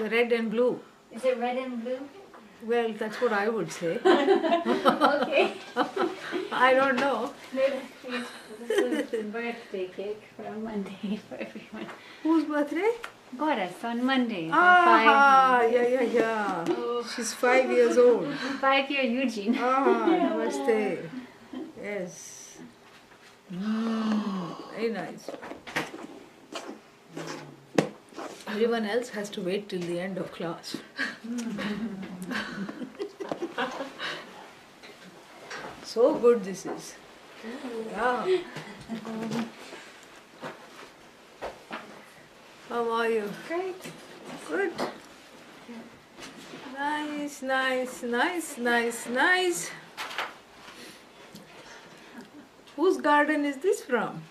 The red and blue. Is it red and blue? Well, that's what I would say. Okay. I don't know. This is birthday cake for Monday for everyone. Whose birthday? Goddess on Monday. Ah, yeah. She's 5 years old. 5-year Eugene. Namaste. Yes. Very nice. Everyone else has to wait till the end of class. So good this is. Yeah. How are you? Great. Good. Nice. Whose garden is this from?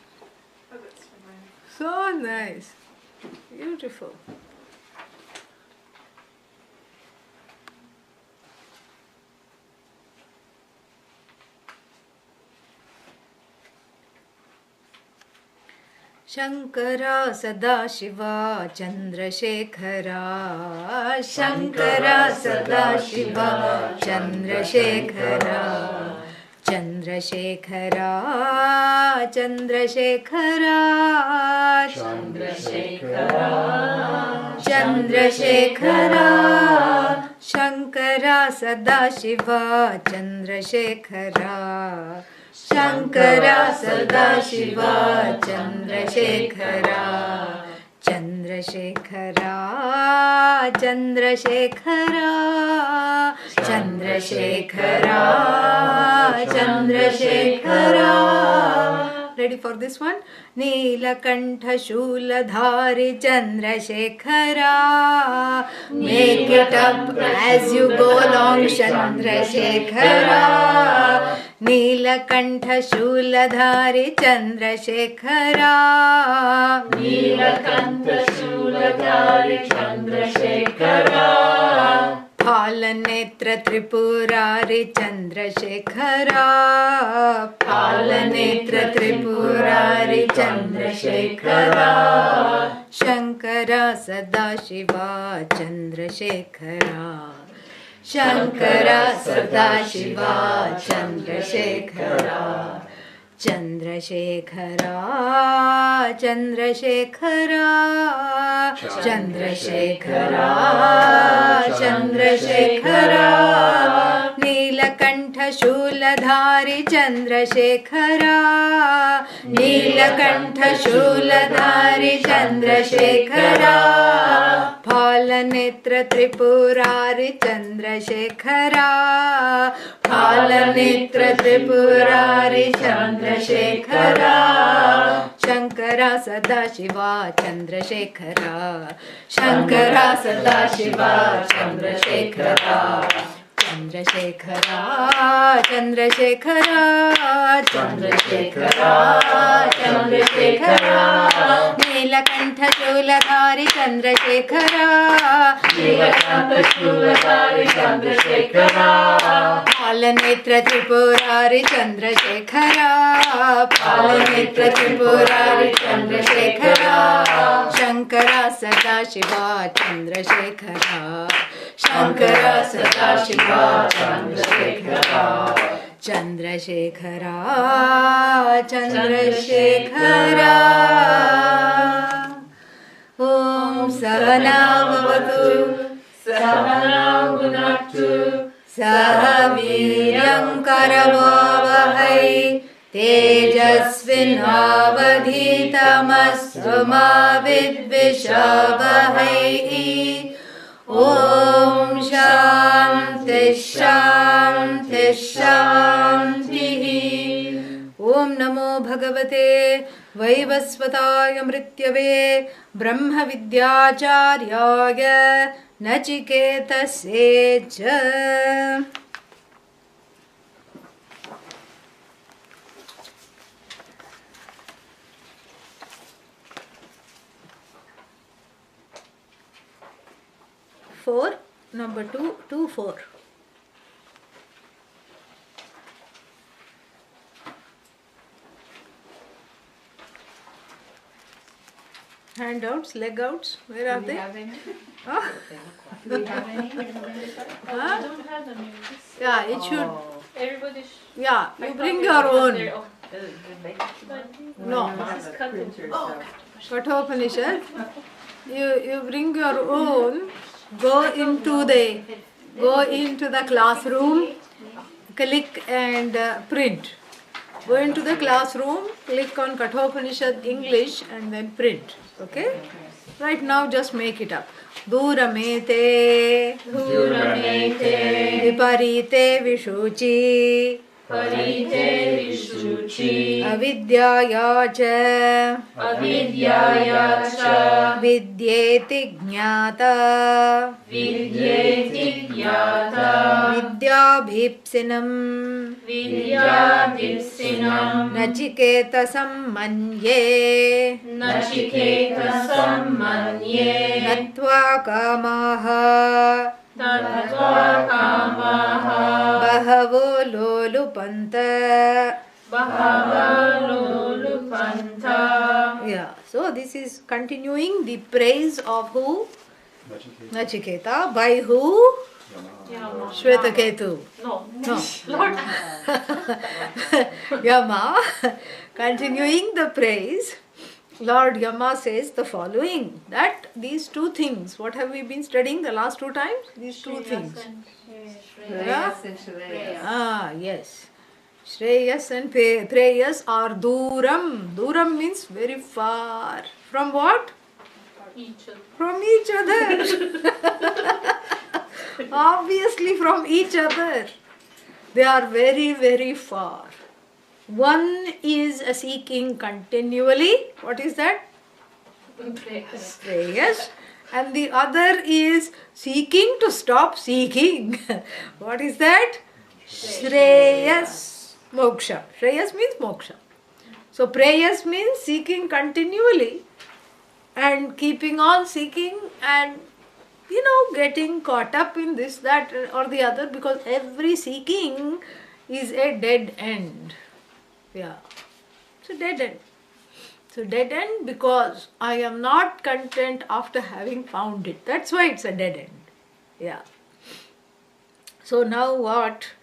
Oh, that's for mine. So nice. Beautiful. Shankara Sadashiva Chandrasekhara Shankara Sadashiva Chandrasekhara Chandrasekhara Chandrasekhara Chandrasekhara Shankara Sadashiva Chandrasekhara Shankara Sadashiva Chandrasekhara Chandrasekhara Chandrasekhara Chandrasekhara Chandrasekhara. Ready for this one? Neelkanth शूलधारी Chandrasekhara. Make it up as you go along Chandrasekhara. Neelkanth शूलधारी Chandrasekhara. Neelkanth शूलधारी Chandrasekhara. फालनेत्र Tripurari Chandrasekhara. फालनेत्र Tripurari Chandrasekhara. Shankara Sadashiva Chandrasekhara. Shankara Sadashiva Chandrasekhara. Chandrasekhara Chandrasekhara Chandrasekhara Chandrasekhara. Neelkanth शूलधारी Chandrasekhara. Neelkanth शूलधारी Chandrasekhara. फालनेत्र Tripurari Chandrasekhara. फालनेत्र Tripurari Chandrasekhara. Shankara Sadashiva Chandrasekhara. Shankara Sadashiva Chandrasekhara. Chandrasekhara Chandrasekhara Chandrasekhara Chandrasekhara. Neelkanth शूलधारी Chandrasekhara. Neelkanth शूलधारी Chandrasekhara. फालनेत्र Tripurari Chandrasekhara. फालनेत्र Tripurari Chandrasekhara. Shankara Sadashiva Chandrasekhara. Shankara Sadashiva Chandrasekhara. Chandrasekhara Chandrasekhara. ओम सहना भवतु सहना भुनक्तु सह वीर्यं करवावहै तेजस्विनावधीतमस्तु मा विद्विषावहै. ओम शांति शांति शांतिः. ओम नमो भगवते वैवस्वताय मृत्यवे ब्रह्म विद्याचार्याय नचिकेतसे च. Four, number 224. handouts, leg outs? Where are Do we they? have any? Huh? Do we have any? Oh, Huh? we don't have them in this. Yeah, it should. Oh. Everybody Yeah, I you thought bring they your had own. their own. Well, No. you have a printer, so- Kathopanishad. You bring your own. Go into the classroom. Click and print. Go into the classroom. Click on Kathopanishad English and then print. Okay. Right now, just make it up. Duramete. Duramete. Viparite Vishuchi. Parite Vishuchi. Avidyaya cha. Avidyaya cha. Vidyeti jnata. Vidyeti jnata. Vidyabhipsinam. Vidyadipsinam. Nachiketasam manye. Nachiketasam manye. Natva kamaha. Tattva kamaha. Bahavo lolupanta. Bhavalulupanta. Yeah, so this is continuing the praise of who? Nachiketa. By who? Yama. Shvetaketu. No. No. Lord. Yama. Continuing the praise, Lord Yama says the following, that these two things, what have we been studying the last two times? These two things. Shreyas and Shreyas. Ah, yes. Shreyas and Preyas are Duram. Duram means very far. From what? Each other. From each other. Obviously from each other. They are very, very far. One is seeking continually. What is that? Shreyas. And the other is seeking to stop seeking. What is that? Shreyas. Moksha. Shreyas means moksha. So prayas means seeking continually and keeping on seeking and getting caught up in this, that or the other, because every seeking is a dead end. Yeah. It's a dead end. So dead end because I am not content after having found it. That's why it's a dead end. Yeah. So now what?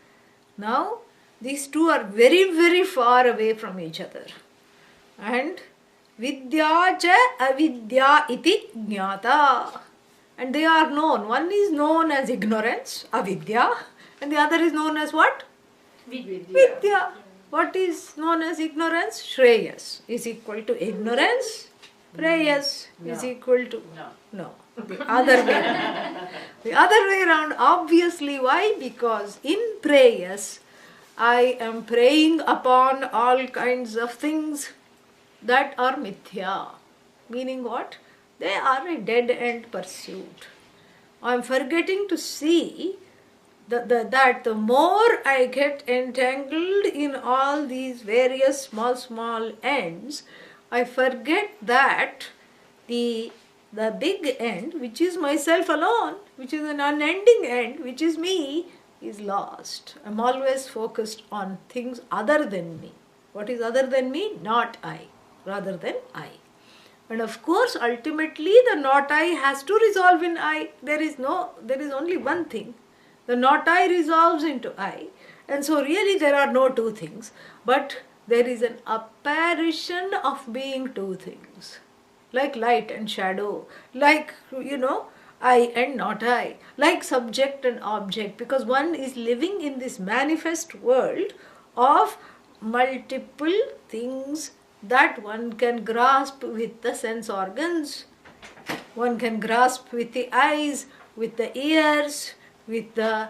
Now these two are very, very far away from each other. And vidya cha avidya iti jnata. And they are known. One is known as ignorance, avidya, and the other is known as what? Vidya. What is known as ignorance? Shreyas is equal to ignorance. Preyas is equal to no. The other way around. The other way around, obviously. Why? Because in prayers, I am praying upon all kinds of things that are mithya. Meaning what? They are a dead end pursuit. I am forgetting to see that the more I get entangled in all these various small ends, I forget that the big end, which is myself alone, which is an unending end, which is me, is lost. I'm always focused on things other than me. What is other than me? Not I, rather than I. And of course, ultimately, the not I has to resolve in I. There is only one thing. The not I resolves into I. And so really there are no two things. But there is an apparition of being two things. Like light and shadow. Like, I and not I. Like subject and object. Because one is living in this manifest world of multiple things that one can grasp with the sense organs, one can grasp with the eyes, with the ears, with the,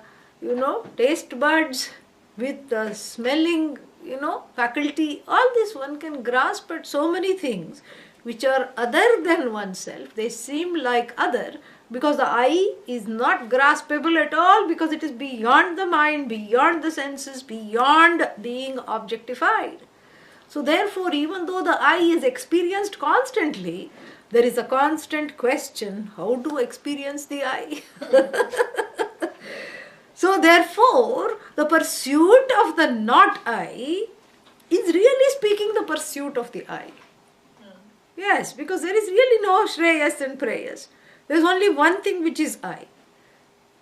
taste buds, with the smelling, faculty. All this one can grasp at so many things which are other than oneself. They seem like other because the I is not graspable at all, because it is beyond the mind, beyond the senses, beyond being objectified. So therefore, even though the I is experienced constantly, there is a constant question, how to experience the I? So therefore, the pursuit of the not I is really speaking the pursuit of the I. Yes, because there is really no Shreyas and Preyas. There is only one thing which is I.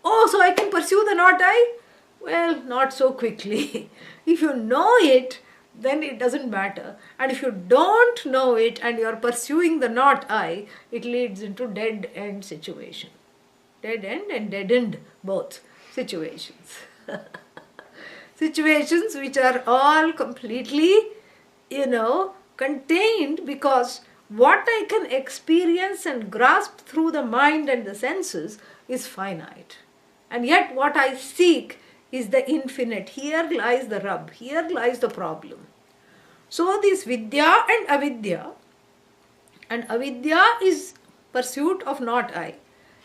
Oh, so I can pursue the not I? Well, not so quickly. If you know it, then it doesn't matter. And if you don't know it and you are pursuing the not I, it leads into dead end situation. Dead end and dead end, both situations. Situations which are all completely, contained, because what I can experience and grasp through the mind and the senses is finite. And yet what I seek is the infinite. Here lies the rub. Here lies the problem. So this Vidya and avidya is pursuit of not I.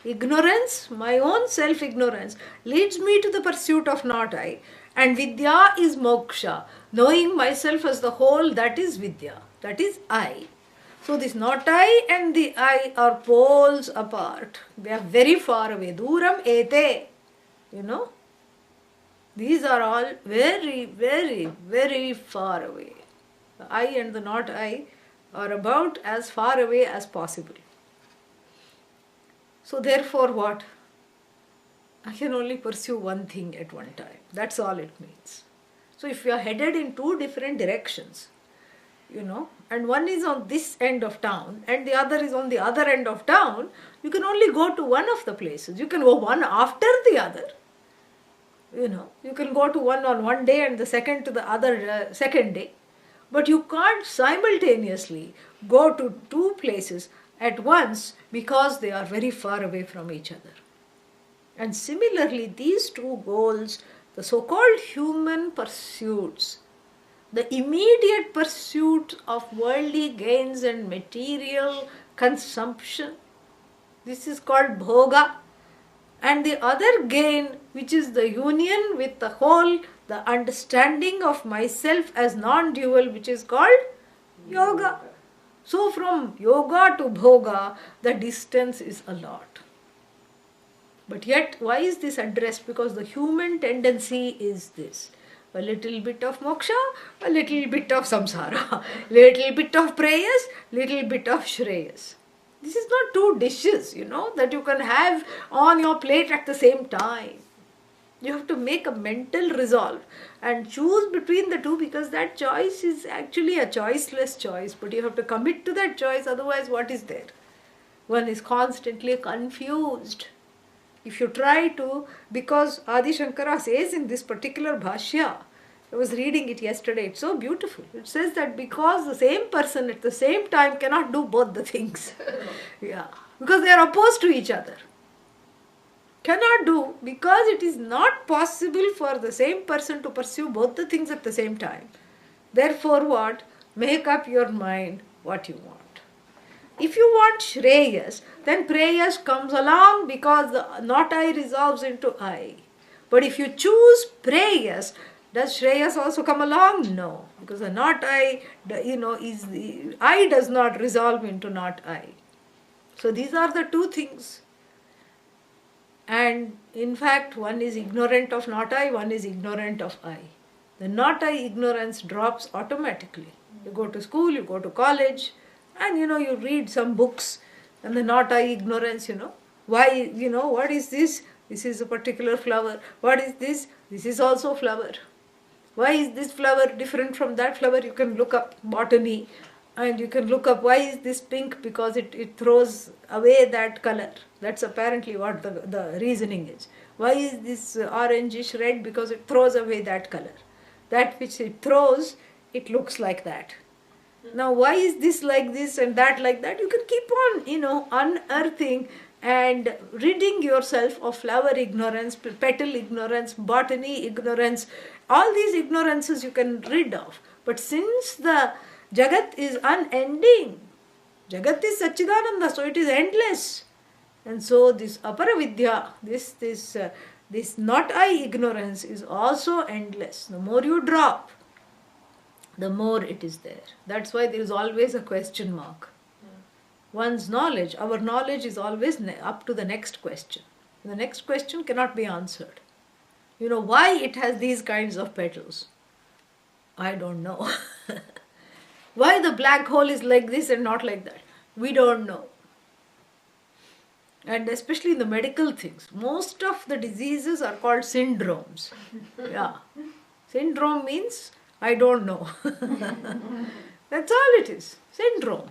Ignorance, my own self-ignorance, leads me to the pursuit of not I. And Vidya is moksha. Knowing myself as the whole, that is Vidya. That is I. So this not I and the I are poles apart. They are very far away. Duram ete. These are all very, very, very far away. The I and the not I are about as far away as possible. So therefore what? I can only pursue one thing at one time. That's all it means. So if you are headed in two different directions, and one is on this end of town and the other is on the other end of town, you can only go to one of the places. You can go one after the other. You can go to one on one day and the second to the other second day. But you can't simultaneously go to two places at once because they are very far away from each other. And similarly, these two goals, the so-called human pursuits, the immediate pursuit of worldly gains and material consumption, this is called bhoga. And the other gain, which is the union with the whole, the understanding of myself as non-dual, which is called yoga. So from yoga to bhoga, the distance is a lot. But yet, why is this addressed? Because the human tendency is this. A little bit of moksha, a little bit of samsara, little bit of prayas, little bit of shreyas. This is not two dishes, that you can have on your plate at the same time. You have to make a mental resolve and choose between the two, because that choice is actually a choiceless choice. But you have to commit to that choice, otherwise what is there? One is constantly confused. If you try to, because Adi Shankara says in this particular bhashya, I was reading it yesterday, it's so beautiful. It says that because the same person at the same time cannot do both the things. Yeah, because they are opposed to each other. Cannot do, because it is not possible for the same person to pursue both the things at the same time. Therefore what? Make up your mind what you want. If you want Shreyas, then Preyas comes along because the not I resolves into I. But if you choose Preyas, does Shreyas also come along? No, because the not I, is the I does not resolve into not I. So these are the two things. And in fact, one is ignorant of not I, one is ignorant of I. The not I ignorance drops automatically. You go to school, you go to college, and you read some books, and the not I ignorance, why, what is this? This is a particular flower. What is this? This is also flower. Why is this flower different from that flower? You can look up botany and you can look up why is this pink, because it throws away that color. That's apparently what the reasoning is. Why is this orangish red? Because it throws away that color. That which it throws, it looks like that. Now why is this like this and that like that? You can keep on, unearthing and ridding yourself of flower ignorance, petal ignorance, botany ignorance. All these ignorances you can rid of. But since the Jagat is unending, Jagat is Satchidananda, so it is endless. And so this Aparavidya, this not I ignorance is also endless. The more you drop, the more it is there. That's why there is always a question mark. One's knowledge, our knowledge is always up to the next question. The next question cannot be answered. Why it has these kinds of petals? I don't know. Why the black hole is like this and not like that? We don't know. And especially in the medical things, most of the diseases are called syndromes. Yeah. Syndrome means I don't know. That's all it is. Syndrome.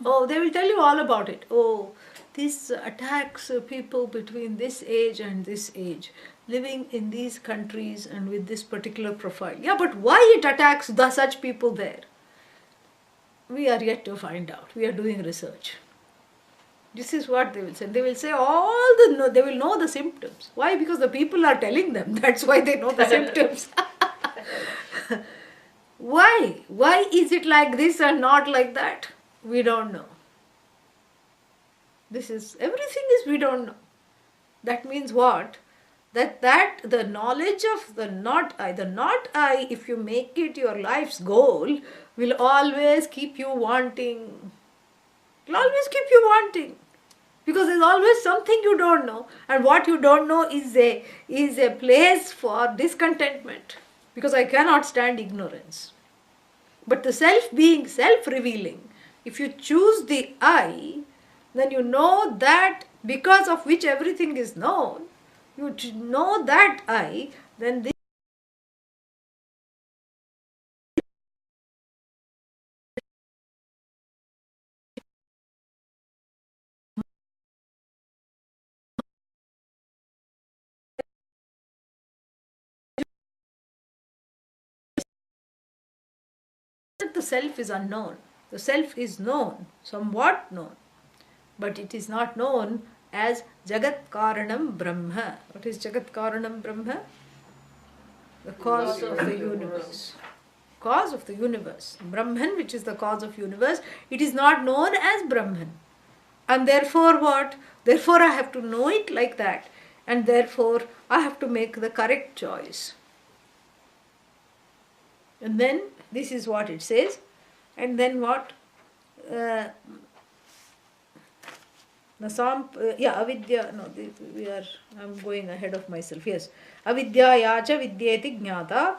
Oh, they will tell you all about it. Oh, this attacks people between this age and this age, living in these countries and with this particular profile. Yeah, but why it attacks such people there? We are yet to find out. We are doing research. This is what they will say. They will say they will know the symptoms. Why? Because the people are telling them. That's why they know the symptoms. Why? Why is it like this and not like that? We don't know. Everything is we don't know. That means what? That the knowledge of the not I, if you make it your life's goal, will always keep you wanting. Will always keep you wanting. Because there's always something you don't know, and what you don't know is a place for discontentment. Because I cannot stand ignorance. But the self being self-revealing, if you choose the I, then you know that because of which everything is known, you know that I, then this the self is unknown. The self is known, somewhat known, but it is not known as Jagat Karanam Brahma. What is Jagat Karanam Brahma? The cause of the universe. Cause of the universe. Brahman, which is the cause of universe, it is not known as Brahman. And therefore what? Therefore I have to know it like that. And therefore I have to make the correct choice. And then this is what it says. And then what? Avidya, no, I'm going ahead of myself, yes. Avidya yacha vidyeti jnata.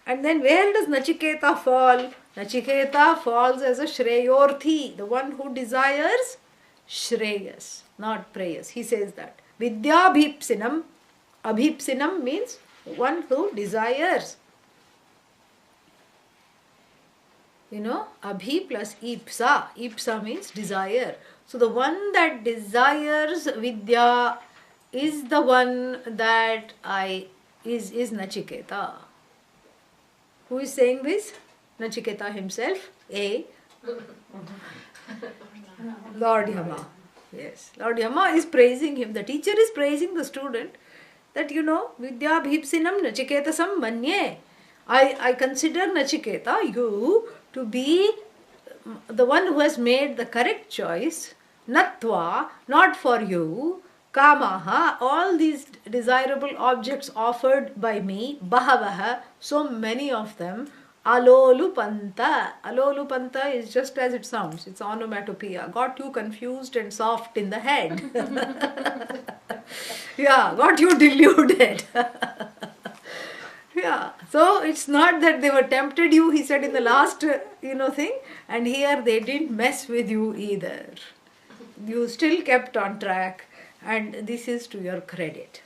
And then where does Nachiketa fall? Nachiketa falls as a Shreyorthi, the one who desires Shreyas, not prayers. He says that. Vidya bhipsinam. Abhipsinam means one who desires. Abhi plus ipsa. Ipsa means desire. So the one that desires Vidya is the one that is Nachiketa. Who is saying this? Nachiketa himself. Lord Yama. Yes. Lord Yama is praising him. The teacher is praising the student that Vidya bhipsinam Nachiketasam manye. I consider Nachiketa, you, to be the one who has made the correct choice. Natva, not for you. Kamaha, all these desirable objects offered by me. Bahavaha, so many of them. Alolupanta. Alolupanta is just as it sounds. It's onomatopoeia. Got you confused and soft in the head. Yeah, got you deluded. Yeah, so it's not that they were tempted you, he said in the last, thing, and here they didn't mess with you either. You still kept on track, and this is to your credit.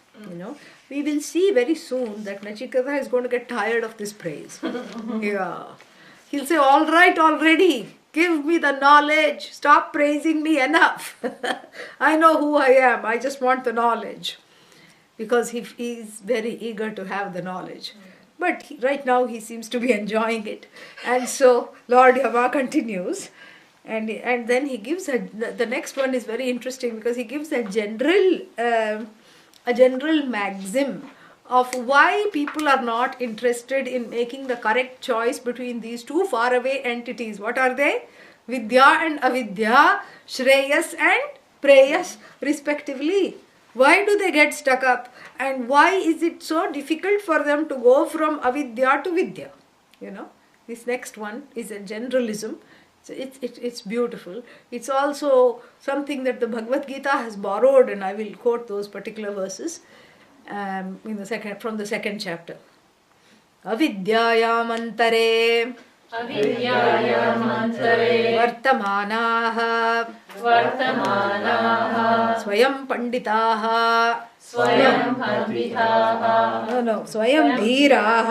We will see very soon that Nachiketa is going to get tired of this praise. Yeah, he'll say, all right already, give me the knowledge, stop praising me enough. I know who I am, I just want the knowledge. Because he is very eager to have the knowledge. But right now he seems to be enjoying it. And so Lord Yama continues. And then he gives the next one is very interesting because he gives a general maxim of why people are not interested in making the correct choice between these two faraway entities. What are they? Vidya and Avidya, Shreyas and Preyas respectively. Why do they get stuck up? And why is it so difficult for them to go from Avidya to Vidya? This next one is a generalism. It's beautiful. It's also something that the Bhagavad Gita has borrowed, and I will quote those particular verses from the second chapter. Avidyayam antare अविद्यायामन्तरे वर्तमानाः वर्तमानाः स्वयं पंडिताः स्वयं पंडिताः स्वयं धीराः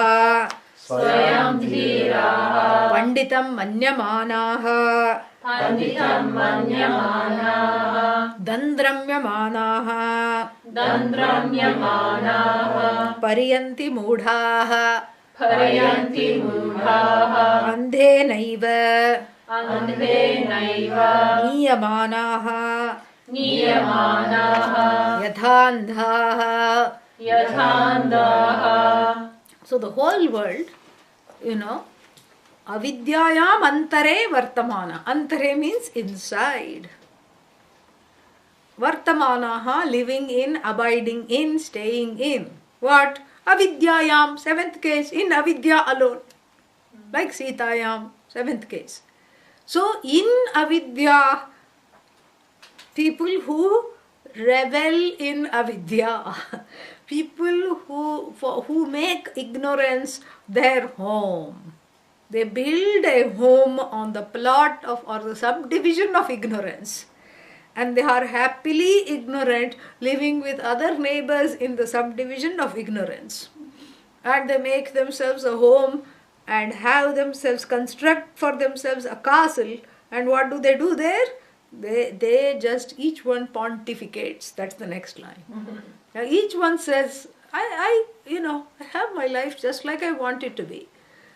स्वयं धीराः पंडितं मन्यमानाः पंडितं मन्यमानाः दन्द्रम्यमानाः दन्द्रम्यमानाः पर्यन्ति मूढाः पर्यन्ति मूढाः अन्धेनैव अन्धेनैव नीयमानाः नीयमानाः यथान्धाः. यथान्धाः. So the whole world, avidyayam antare vartamana. Antare means inside. Vartamanaha, living in, abiding in, staying in. What? Avidyayam, seventh case, in avidya alone. Like Sitayam, seventh case. So in avidya, people who revel in avidya, people who make ignorance their home. They build a home on the plot of or the subdivision of ignorance. And they are happily ignorant, living with other neighbors in the subdivision of ignorance. And they make themselves a home and have themselves construct for themselves a castle. And what do they do there? They just, each one pontificates. That's the next line. Now each one says, I have my life just like I want it to be.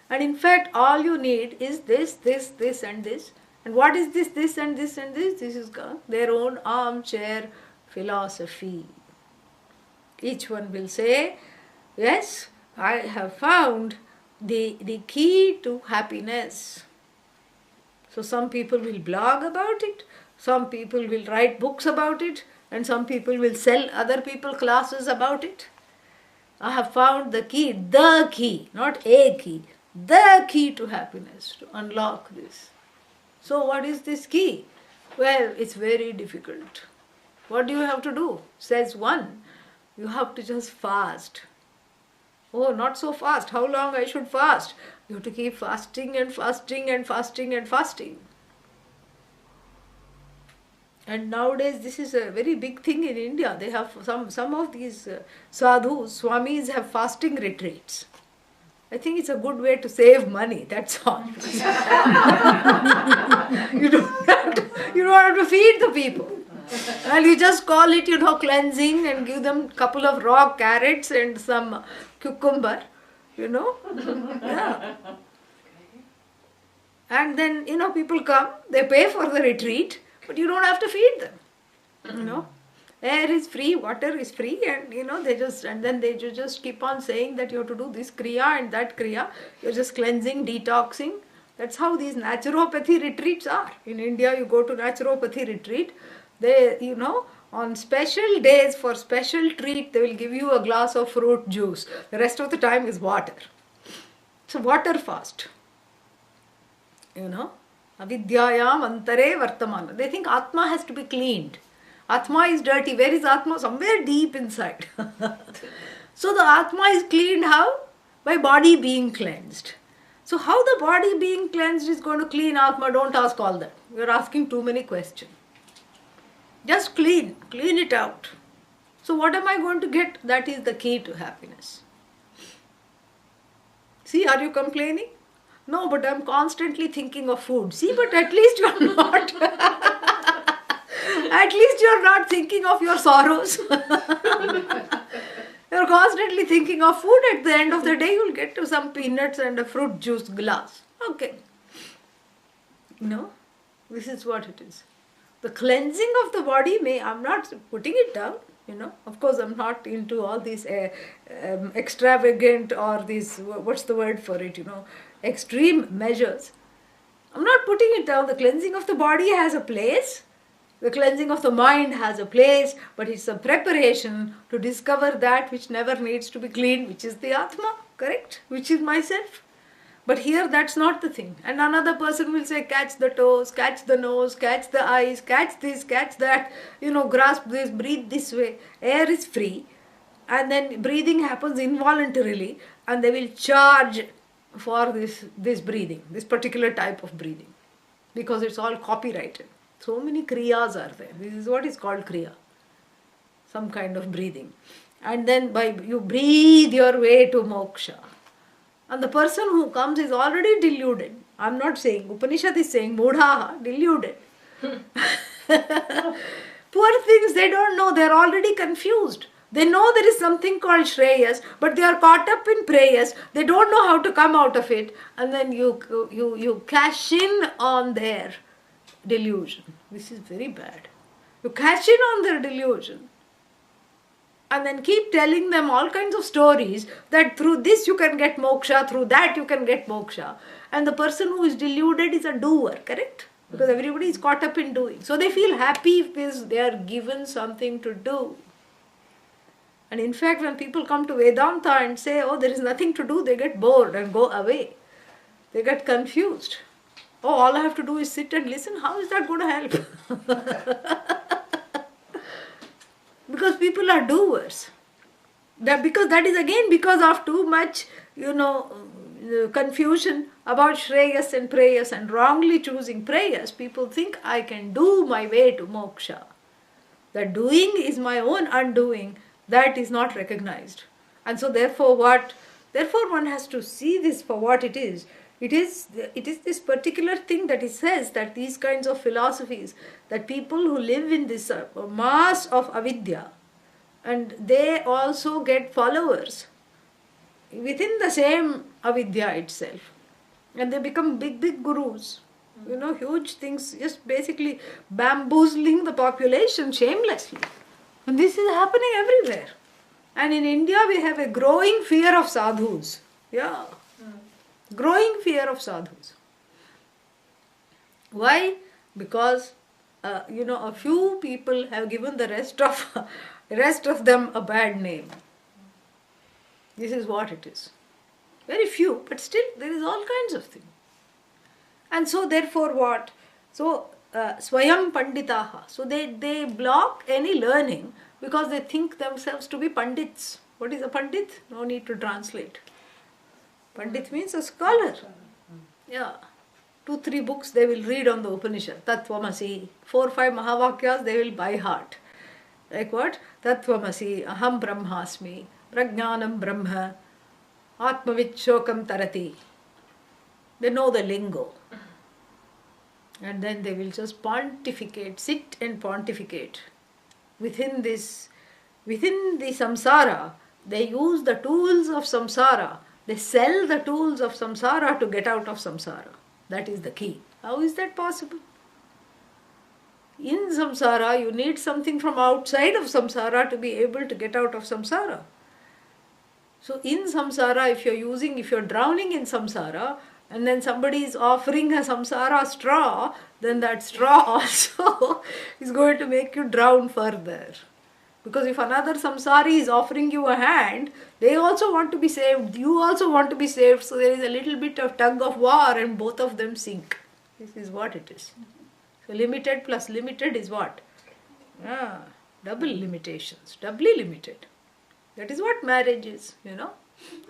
And in fact, all you need is this, this, this and this. And what is this, this and this and this? This is their own armchair philosophy. Each one will say, yes, I have found the key to happiness. So some people will blog about it, some people will write books about it, and some people will sell other people classes about it. I have found the key, not a key, the key to happiness, to unlock this. So what is this key? Well, it's very difficult. What do you have to do? Says one, you have to just fast. Oh, not so fast. How long I should fast? You have to keep fasting and fasting and fasting and fasting. And nowadays this is a very big thing in India. They have some of these sadhus, swamis have fasting retreats. I think it's a good way to save money, that's all. You don't have to feed the people. Well, you just call it, cleansing and give them a couple of raw carrots and some cucumber, Yeah. And then, people come, they pay for the retreat, but you don't have to feed them, Air is free, water is free, and they just keep on saying that you have to do this kriya and that kriya. You're just cleansing, detoxing. That's how these naturopathy retreats are. In India, you go to naturopathy retreat. They, on special days for special treat, they will give you a glass of fruit juice. The rest of the time is water. So water fast. Avidyayam antare vartamana. They think Atma has to be cleaned. Atma is dirty. Where is Atma? Somewhere deep inside. So the Atma is cleaned how? By body being cleansed. So how the body being cleansed is going to clean Atma? Don't ask all that. You're asking too many questions. Just clean it out. So what am I going to get? That is the key to happiness. See, are you complaining? No, but I'm constantly thinking of food. See, but at least you're not. At least you're not thinking of your sorrows. You're constantly thinking of food. At the end of the day, you'll get to some peanuts and a fruit juice glass. Okay. This is what it is. The cleansing of the body I'm not putting it down, Of course, I'm not into all these extravagant or these, what's the word for it, extreme measures. I'm not putting it down. The cleansing of the body has a place. The cleansing of the mind has a place, but it's a preparation to discover that which never needs to be cleaned, which is the Atma, correct? Which is myself. But here that's not the thing. And another person will say, catch the toes, catch the nose, catch the eyes, catch this, catch that, grasp this, breathe this way. Air is free. And then breathing happens involuntarily. And they will charge for this breathing, this particular type of breathing, because it's all copyrighted. So many kriyas are there. This is what is called kriya, some kind of breathing. And then you breathe your way to moksha. And the person who comes is already deluded. I'm not saying, Upanishad is saying, mudhaha, deluded. Poor things, they don't know, they're already confused. They know there is something called Shreyas, but they are caught up in prayas. They don't know how to come out of it. And then you cash in on their delusion. This is very bad. You cash in on their delusion. And then keep telling them all kinds of stories that through this you can get moksha, through that you can get moksha. And the person who is deluded is a doer, correct? Because everybody is caught up in doing. So they feel happy if they are given something to do. And in fact, when people come to Vedanta and say, oh, there is nothing to do, they get bored and go away. They get confused. Oh, all I have to do is sit and listen. How is that going to help? Because people are doers. Because that is again because of too much, confusion about Shreyas and Preyas and wrongly choosing Preyas. People think I can do my way to moksha. That doing is my own undoing. That is not recognized. And so therefore one has to see this for what it is. It is this particular thing that it says, that these kinds of philosophies, that people who live in this mass of avidya, and they also get followers within the same avidya itself. And they become big gurus. Huge things, just basically bamboozling the population shamelessly. And this is happening everywhere. And in India we have a growing fear of sadhus. Yeah. Growing fear of sadhus. Why? Because a few people have given the rest of them a bad name. This is what it is. Very few, but still there is all kinds of things. And so therefore what? So Swayam Panditaha. So they block any learning because they think themselves to be Pandits. What is a Pandit? No need to translate. Pandit means a scholar. Yeah. 2-3 books they will read on the Upanishad. Tattvamasi. 4-5 Mahavakyas they will by heart. Like what? Tattvamasi, Aham Brahmasmi, Prajnanam Brahma, Atmavit Shokam Tarati. They know the lingo. And then they will just pontificate, sit and pontificate. Within the samsara, they use the tools of samsara. They sell the tools of samsara to get out of samsara. That is the key. How is that possible? In samsara, you need something from outside of samsara to be able to get out of samsara. So in samsara, if you're drowning in samsara, and then somebody is offering a samsara straw, then that straw also is going to make you drown further. Because if another samsari is offering you a hand, they also want to be saved, you also want to be saved, so there is a little bit of tug of war and both of them sink. This is what it is. So limited plus limited is what? Double limitations, doubly limited. That is what marriage is,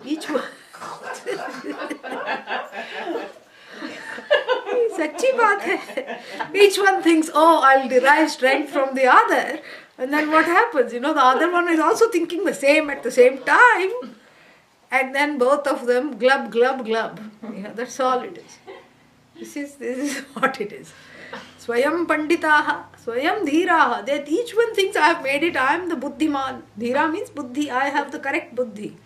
Each one. Sachi baat hai. Each one thinks, oh, I'll derive strength from the other. And then what happens? The other one is also thinking the same at the same time. And then both of them glub, glub, glub. That's all it is. This is what it is. Swayam Panditaha, Swayam Dhiraha. That each one thinks I have made it, I am the Buddhiman. Dhira means Buddhi, I have the correct Buddhi.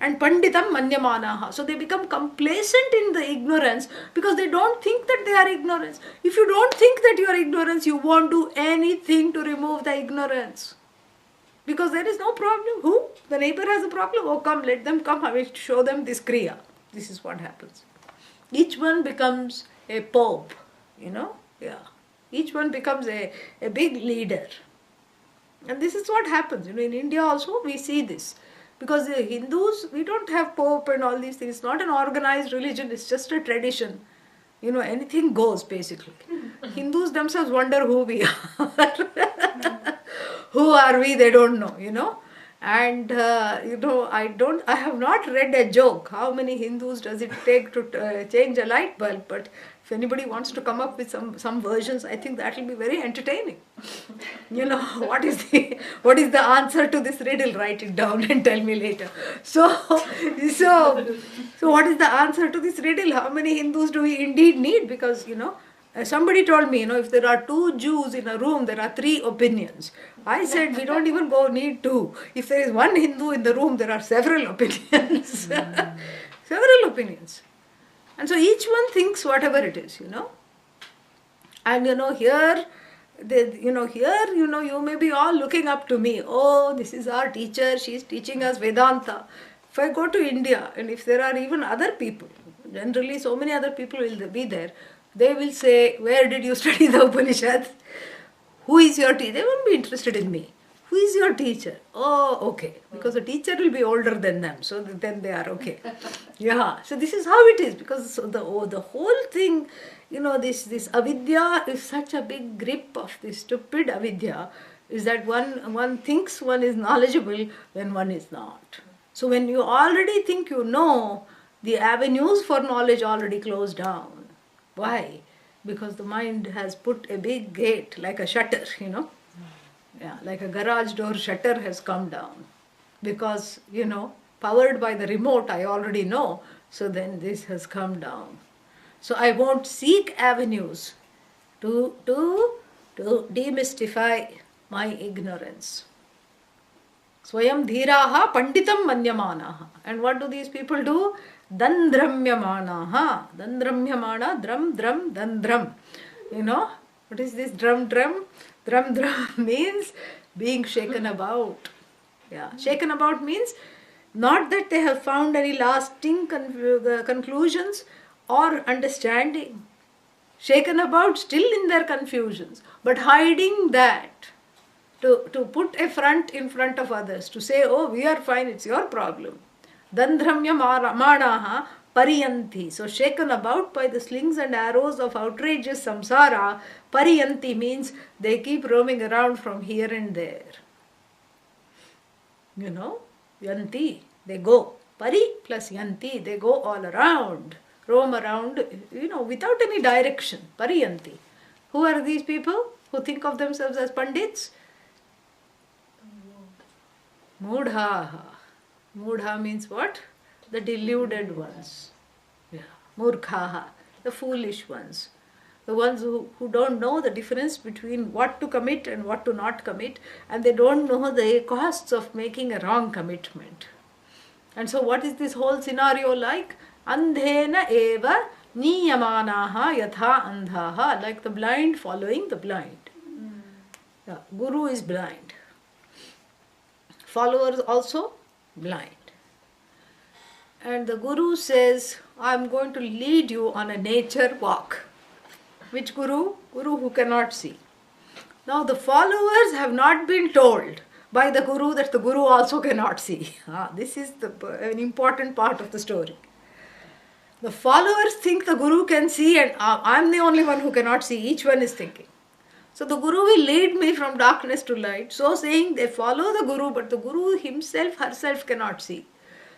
And Panditam Manyamanaha. So they become complacent in the ignorance because they don't think that they are ignorance. If you don't think that you are ignorance, you won't do anything to remove the ignorance. Because there is no problem. Who? The neighbor has a problem. Oh, come, let them come. I will show them this Kriya. This is what happens. Each one becomes a pope, Yeah. Each one becomes a big leader. And this is what happens. In India also we see this. Because the Hindus, we don't have pope and all these things. It's not an organized religion, it's just a tradition. Anything goes basically. Hindus themselves wonder who we are. Who are we? They don't know, And I have not read a joke. How many Hindus does it take to change a light bulb? But if anybody wants to come up with some versions, I think that will be very entertaining. What is the answer to this riddle? Write it down and tell me later. So what is the answer to this riddle? How many Hindus do we indeed need? Because somebody told me, if there are two Jews in a room, there are three opinions. I said, we don't even need two. If there is one Hindu in the room, there are several opinions. Several opinions. And so each one thinks whatever it is, And here, you may be all looking up to me. Oh, this is our teacher, she is teaching us Vedanta. If I go to India, and if there are even other people, generally so many other people will be there, they will say, where did you study the Upanishads? Who is your teacher? They won't be interested in me. Who is your teacher? Oh, okay. Because the teacher will be older than them. So then they are okay. Yeah. So this is how it is. Because the whole thing, this avidya is such a big grip of this stupid avidya, is that one thinks one is knowledgeable when one is not. So when you already think you know, the avenues for knowledge already closed down. Why? Because the mind has put a big gate, like a shutter, Yeah, like a garage door shutter has come down. Because, powered by the remote, I already know. So then this has come down. So I won't seek avenues to demystify my ignorance. Swayam dhiraha panditam manyamanaha. And what do these people do? Dandramyamanaha. Dandramyamana, drum, dandram. What is this drum? Drum means being shaken about. Yeah, shaken about means not that they have found any lasting conclusions or understanding. Shaken about still in their confusions, but hiding that. To put a front in front of others, to say, oh, we are fine, it's your problem. Dandramya manaha pariyanti. So shaken about by the slings and arrows of outrageous samsara. Pariyanti means they keep roaming around from here and there. Yanti, they go. Pari plus yanti, they go all around. Roam around, without any direction. Pariyanti. Who are these people who think of themselves as pandits? Mudha. Mudha means what? The deluded ones. Yeah. Murkhaha, the foolish ones. The ones who don't know the difference between what to commit and what to not commit, and they don't know the costs of making a wrong commitment. And so what is this whole scenario like? Andhena eva niyamanaha yatha andhaha, like the blind following the blind. Yeah. Guru is blind. Followers also blind. And the Guru says, I am going to lead you on a nature walk. Which Guru? Guru who cannot see. Now the followers have not been told by the Guru that the Guru also cannot see. This is an important part of the story. The followers think the Guru can see, and I am the only one who cannot see. Each one is thinking. So the Guru will lead me from darkness to light. So saying, they follow the Guru, but the Guru herself cannot see.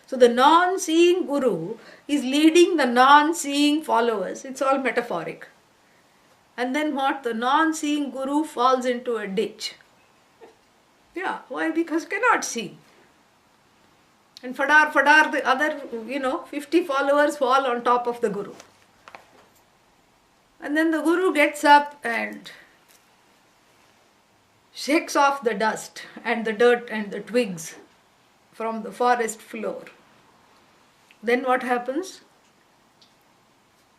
So the non-seeing Guru is leading the non-seeing followers. It's all metaphoric. And then what? The non-seeing Guru falls into a ditch. Yeah, why? Because cannot see. And fadar, the other, 50 followers fall on top of the Guru. And then the Guru gets up and shakes off the dust and the dirt and the twigs from the forest floor. Then what happens?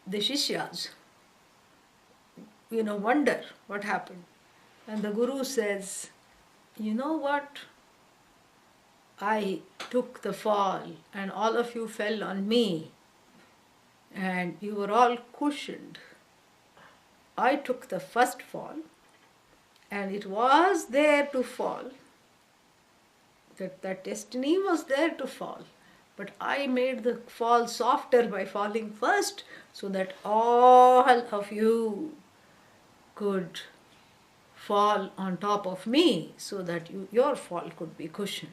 The Shishyas, wonder what happened. And the Guru says, you know what? I took the fall and all of you fell on me and you were all cushioned. I took the first fall and it was there to fall. That destiny was there to fall. But I made the fall softer by falling first so that all of you could fall on top of me so that your fall could be cushioned.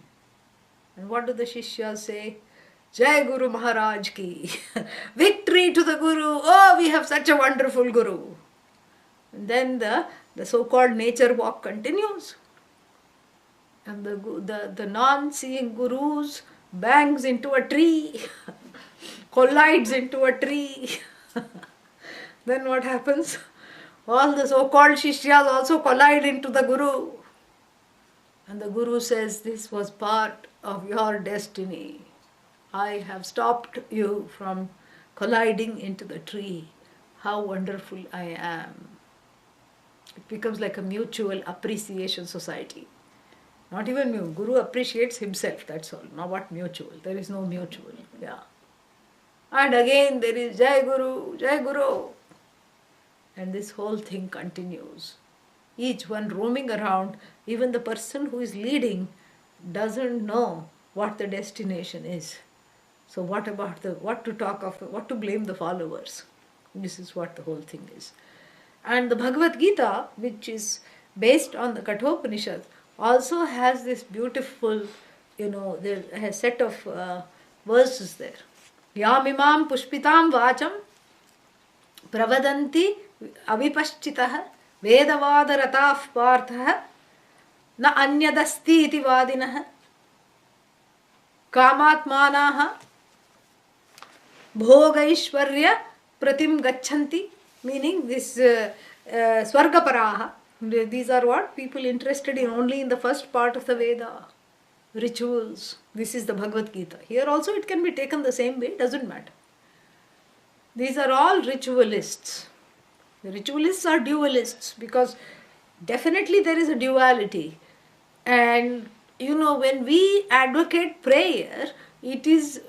And what do the Shishyas say? Jai Guru Maharaj ki. Victory to the Guru. Oh, we have such a wonderful Guru. And then the so-called nature walk continues. And the non-seeing gurus bangs into a tree, collides into a tree. Then what happens? All the so-called Shishyas also collide into the Guru. And the Guru says, this was part of your destiny. I have stopped you from colliding into the tree. How wonderful I am. It becomes like a mutual appreciation society. Not even mutual. Guru appreciates himself, that's all. Not what mutual. There is no mutual. Yeah. And again there is Jai Guru, Jai Guru. And this whole thing continues. Each one roaming around, even the person who is leading doesn't know what the destination is. So what to blame the followers? This is what the whole thing is. And the Bhagavad Gita, which is based on the Kathopanishad, also has this beautiful, there a set of verses there. Yamimam pushpitam vacham pravadanti avipaschitah vedavadaratav partha na anyadasti iti vadinah kamatmanaha bhogaishvarya pratim gachanti, meaning this swargaparaha. These are what? People interested in only in the first part of the Veda. Rituals. This is the Bhagavad Gita. Here also it can be taken the same way, doesn't matter. These are all ritualists. The ritualists are dualists because definitely there is a duality. And when we advocate prayer, it is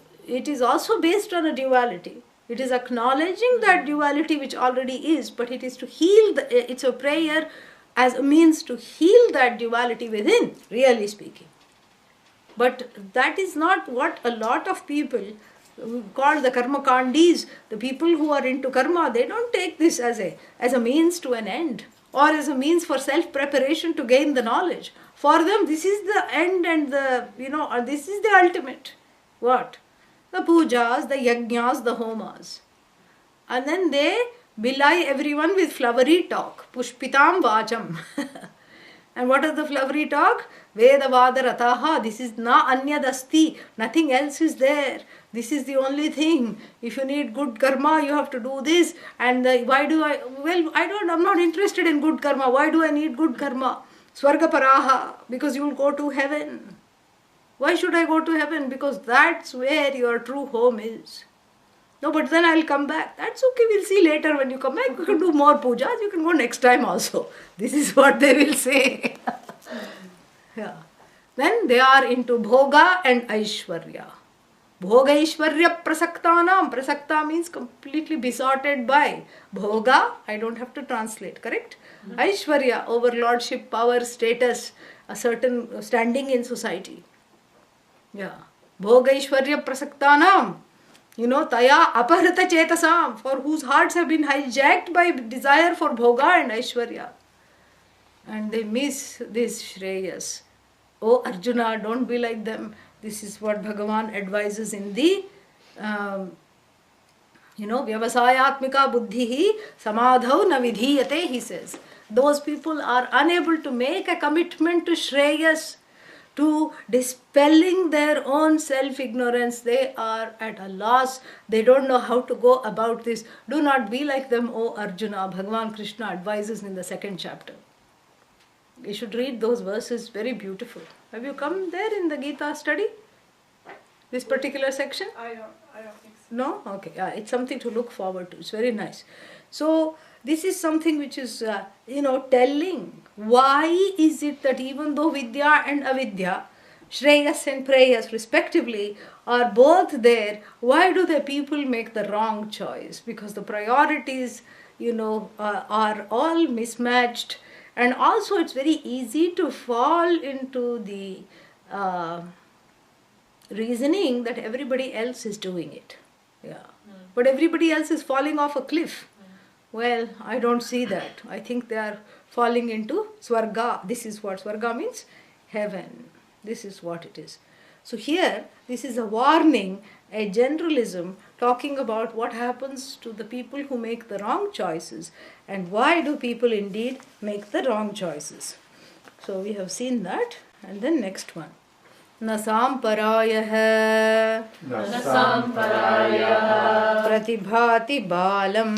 also based on a duality. It is acknowledging that duality which already is, but it is to heal, it's a prayer as a means to heal that duality within, really speaking. But that is not what a lot of people called the karma kandis, the people who are into karma, they don't take this as a means to an end or as a means for self-preparation to gain the knowledge. For them, this is the end and this is the ultimate. What? The pujas, the yajnas, the homas. And then they belie everyone with flowery talk. Pushpitam vacham. And what is the flowery talk? Vedavada rataha. This is na anyadasti. Nothing else is there. This is the only thing. If you need good karma, you have to do this. And I'm not interested in good karma. Why do I need good karma? Swargaparaha. Because you will go to heaven. Why should I go to heaven? Because that's where your true home is. No, but then I'll come back. That's okay, we'll see later when you come back. You can do more pujas, you can go next time also. This is what they will say. Yeah. Then they are into bhoga and aishwarya. Bhoga aishwarya prasaktanam. Prasakta means completely besotted by. Bhoga, I don't have to translate, correct? Aishwarya, overlordship, power, status, a certain standing in society. Yeah. Bhoga aishwarya prasaktanam. Taya aparita chetasam, for whose hearts have been hijacked by desire for bhoga and aishwarya. And they miss this Shreyas. Oh Arjuna, don't be like them. This is what Bhagavan advises in the, vyavasayatmika buddhihi samadhau na vidhiyate, he says. Those people are unable to make a commitment to Shreyas, to dispelling their own self-ignorance. They are at a loss. They don't know how to go about this. Do not be like them, O Arjuna. Bhagavan Krishna advises in the 2nd chapter. You should read those verses, very beautiful. Have you come there in the Gita study? This particular section? I don't think so. No? Okay. Yeah, it's something to look forward to. It's very nice. So, this is something which is, telling why is it that even though Vidya and Avidya, Shreyas and Preyas respectively, are both there, why do the people make the wrong choice? Because the priorities, are all mismatched. And also it's very easy to fall into the reasoning that everybody else is doing it. Yeah. But everybody else is falling off a cliff. Well, I don't see that. I think they are falling into Swarga. This is what Swarga means. Heaven. This is what it is. So here, this is a warning, a generalism talking about what happens to the people who make the wrong choices and why do people indeed make the wrong choices. So we have seen that. And then next one. न साम्परायः न सम्परायः प्रतिभाति बालम्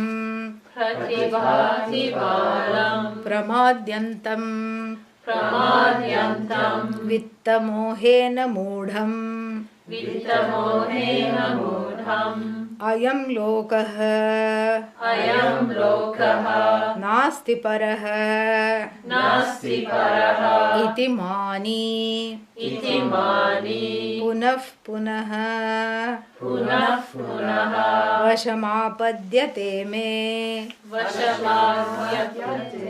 प्रतिभाति बालम् प्रमाद्यन्तम् प्रमाद्यन्तम् वित्तमोहेन मूढम् वित्तमोहेन मूढम् अयं लोकः अयं लोकः नास्ति परः नास्ति परः इति मानी इति मानी पुनः पुनः पुनः पुनः वशमापद्यते मे वशमापद्यते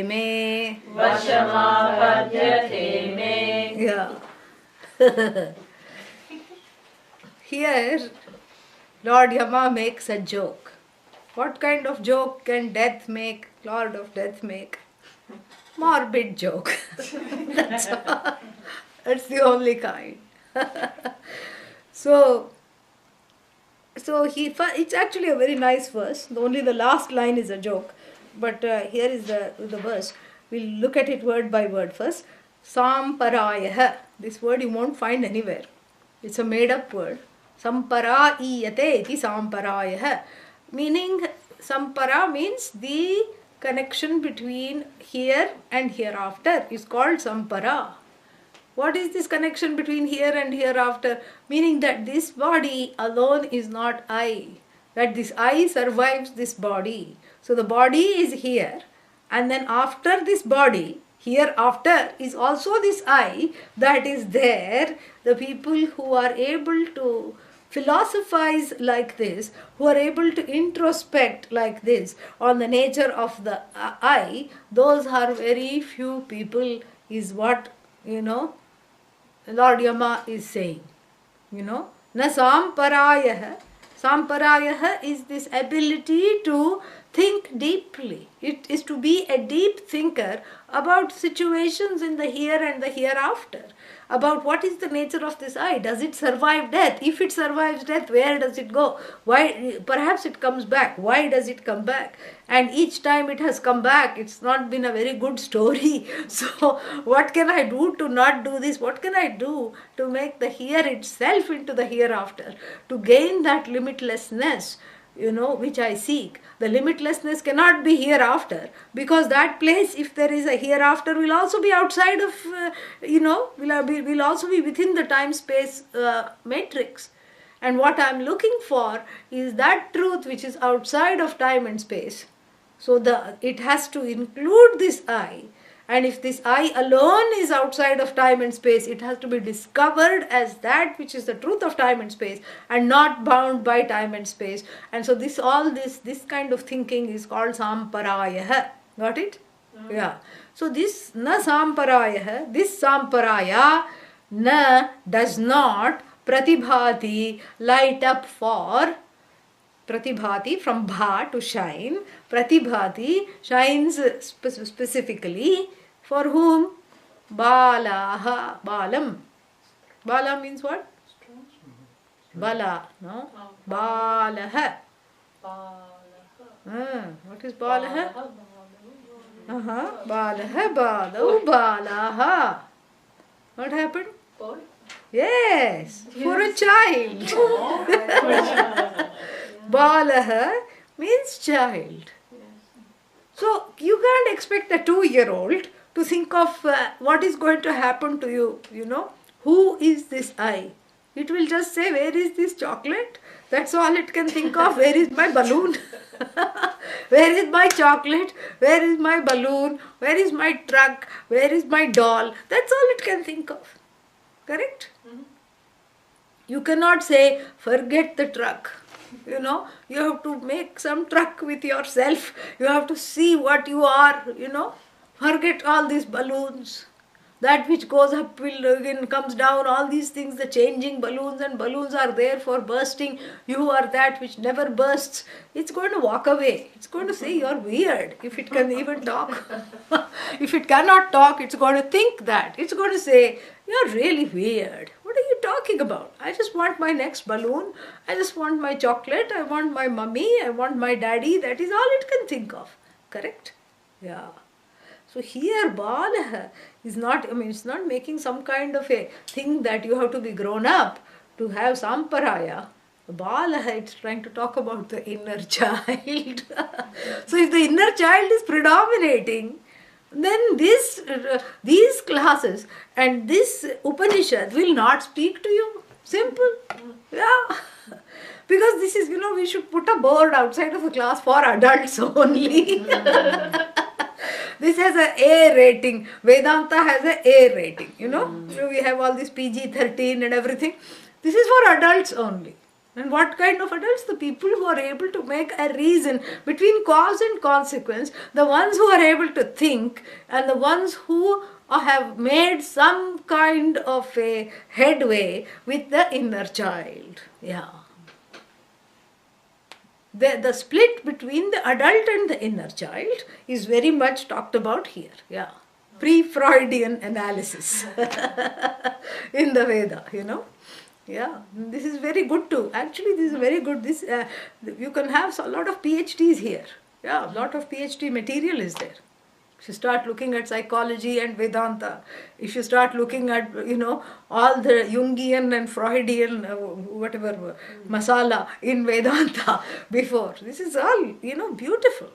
मे वशमापद्यते मे Yeah. Here, Lord Yama makes a joke. What kind of joke can death make, Lord of Death make? Morbid joke. That's all. That's the only kind. So it's actually a very nice verse. Only the last line is a joke. But here is the verse. We'll look at it word by word first. Samparayah. This word you won't find anywhere. It's a made up word. Samparayate iti samparayah. Meaning, sampara means the connection between here and hereafter is called sampara. What is this connection between here and hereafter? Meaning that this body alone is not I. That this I survives this body. So the body is here, and then after this body, hereafter is also this I that is there. The people who are able to philosophize like this, who are able to introspect like this on the nature of the I, those are very few people, is what, Lord Yama is saying. Na samparayah. Samparayah is this ability to think deeply. It is to be a deep thinker about situations in the here and the hereafter. About what is the nature of this I. Does it survive death? If it survives death, where does it go? Why? Perhaps it comes back. Why does it come back? And each time it has come back, it's not been a very good story. So what can I do to not do this? What can I do to make the here itself into the hereafter? To gain that limitlessness, which I seek. The limitlessness cannot be hereafter, because that place, if there is a hereafter, will also be outside of, will also be within the time-space matrix. And what I'm looking for is that truth which is outside of time and space. So it has to include this I. And if this I alone is outside of time and space, it has to be discovered as that which is the truth of time and space and not bound by time and space. And so this kind of thinking is called samparayah. Got it? Yeah. So this na samparayah, this samparaya na does not pratibhati, light up for. Pratibhati, from bha to shine. Pratibhati shines specifically for whom? Balaha. Balam. Bala means what? Bala. No? Balaha. What is balaha? Balaha, balau, balaha. What happened? Yes, for a child. Balaha means child. So you can't expect a 2-year-old to think of what is going to happen to you, Who is this I? It will just say, where is this chocolate? That's all it can think of. Where is my balloon? Where is my chocolate? Where is my balloon? Where is my truck? Where is my doll? That's all it can think of. Correct? Mm-hmm. You cannot say, forget the truck. You have to make some truck with yourself. You have to see what you are, Forget all these balloons. That which goes up will again comes down, all these things, the changing balloons, and balloons are there for bursting. You are that which never bursts. It's going to walk away. It's going to say you're weird, if it can even talk. If it cannot talk, it's going to think that. It's going to say, you're really weird. What are you talking about? I just want my next balloon. I just want my chocolate. I want my mummy. I want my daddy. That is all it can think of. Correct? Yeah. So here Bala is not, it's not making some kind of a thing that you have to be grown up to have Samparaya. Bala, it's trying to talk about the inner child. So if the inner child is predominating, then these classes and this Upanishad will not speak to you. Simple. Yeah. Because this is, we should put a board outside of the class for adults only. This has a A rating. Vedanta has a A rating, We have all this PG-13 and everything. This is for adults only. And what kind of adults? The people who are able to make a reason between cause and consequence, the ones who are able to think, and the ones who have made some kind of a headway with the inner child. Yeah. The split between the adult and the inner child is very much talked about here. Yeah. Pre-Freudian analysis in the Veda, Yeah, this is very good too. Actually, this is very good. This you can have a lot of PhDs here. Yeah, a lot of PhD material is there. If you start looking at psychology and Vedanta, if you start looking at, all the Jungian and Freudian, whatever, masala in Vedanta before, this is all, beautiful.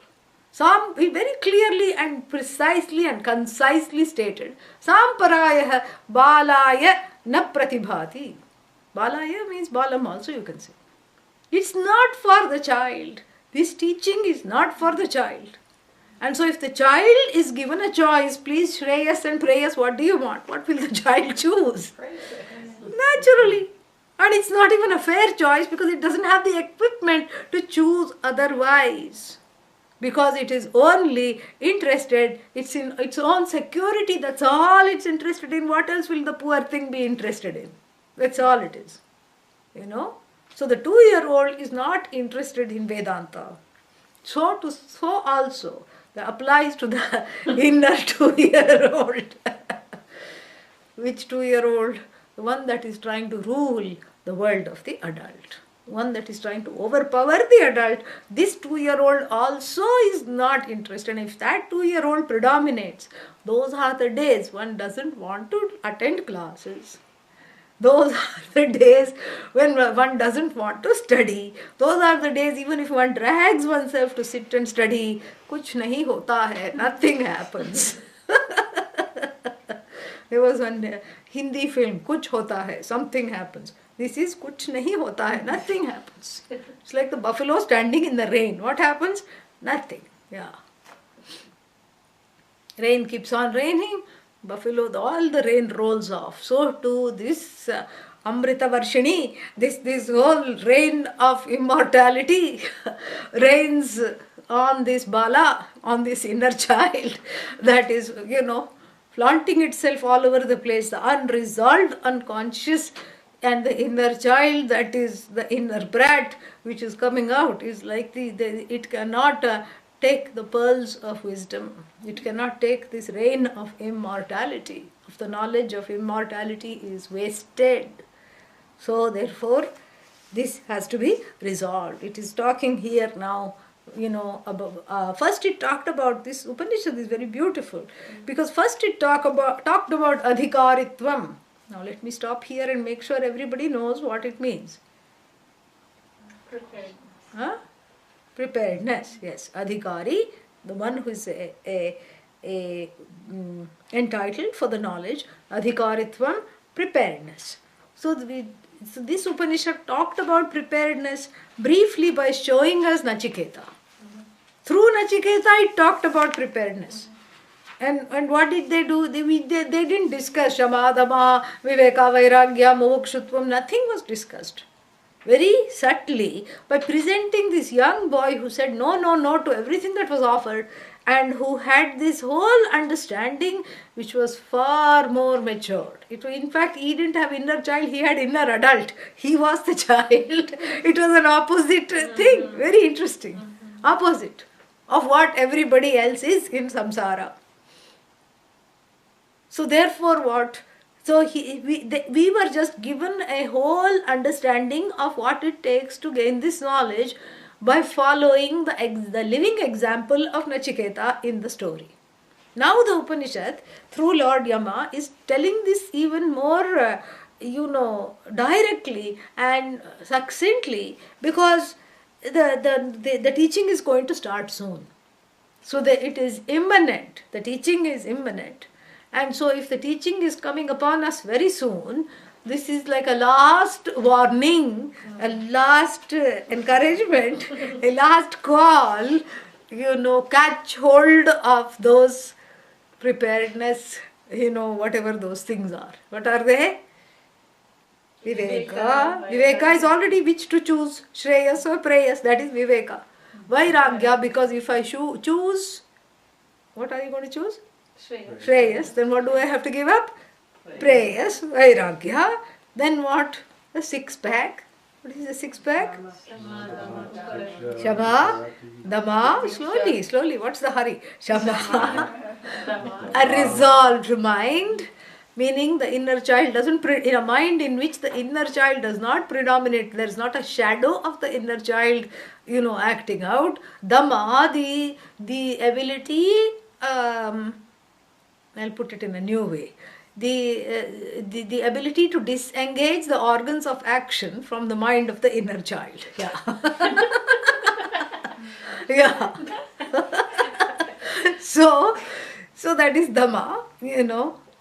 Some very clearly and precisely and concisely stated, Samparaya Balaya na pratibhati. Balaya means balam also, you can say. It's not for the child. This teaching is not for the child. And so if the child is given a choice, please Shreyas and Preyas, what do you want? What will the child choose? Naturally. And it's not even a fair choice because it doesn't have the equipment to choose otherwise. Because it is only interested, it's in its own security, that's all it's interested in. What else will the poor thing be interested in? That's all it is. So the 2-year-old is not interested in Vedanta. So also that applies to the inner 2-year-old. Which 2-year-old? The one that is trying to rule the world of the adult. One that is trying to overpower the adult. This 2-year-old also is not interested. And if that 2-year-old predominates, those are the days one doesn't want to attend classes. Those are the days when one doesn't want to study. Those are the days even if one drags oneself to sit and study, kuch nahi hota hai, nothing happens. There was one Hindi film, kuch hota hai, something happens. This is kuch nahi hota hai, nothing happens. It's like the buffalo standing in the rain. What happens? Nothing. Yeah. Rain keeps on raining. Buffalo, all the rain rolls off. So too this Amrita Varshini, this whole rain of immortality rains on this Bala, on this inner child that is, flaunting itself all over the place. The unresolved unconscious and the inner child, that is the inner brat which is coming out, is like it cannot take the pearls of wisdom. It cannot take this rain of immortality. Of the knowledge of immortality is wasted. So therefore, this has to be resolved. It is talking here now, about, first it talked about this Upanishad is very beautiful. Because first it talked about adhikaritvam. Now let me stop here and make sure everybody knows what it means. Preparedness. Preparedness, yes. Adhikari, the one who is entitled for the knowledge. Adhikaritvam, preparedness. So this Upanishad talked about preparedness briefly by showing us Nachiketa. Through Nachiketa, it talked about preparedness. And what did they do? They didn't discuss Shama, Dhamma, Viveka, Vairagya, Mokshutvam. Nothing was discussed. Very subtly, by presenting this young boy who said no to everything that was offered, and who had this whole understanding which was far more matured. In fact, he didn't have inner child, he had inner adult. He was the child. It was an opposite thing. Very interesting. Opposite of what everybody else is in samsara. So therefore what? So we were just given a whole understanding of what it takes to gain this knowledge by following the living example of Nachiketa in the story. Now the Upanishad, through Lord Yama, is telling this even more, directly and succinctly, because the teaching is going to start soon. So it is imminent. The teaching is imminent. And so if the teaching is coming upon us very soon, this is like a last warning, a last encouragement, a last call, catch hold of those preparedness, whatever those things are. What are they? Viveka. Viveka is already which to choose, Shreyas or Preyas, that is Viveka. Vairagya, because if I choose, what are you going to choose? Shreyas. Then what do I have to give up? Preyas, Vairagya. Then what? The six pack. What is the six pack? Shama, Dama. Slowly. What's the hurry? Shama. A resolved mind. Meaning the inner child doesn't, in a mind in which the inner child does not predominate, there is not a shadow of the inner child, acting out. Dhamma, the ability, I'll put it in a new way. The ability to disengage the organs of action from the mind of the inner child. Yeah. Yeah. So that is Dhamma,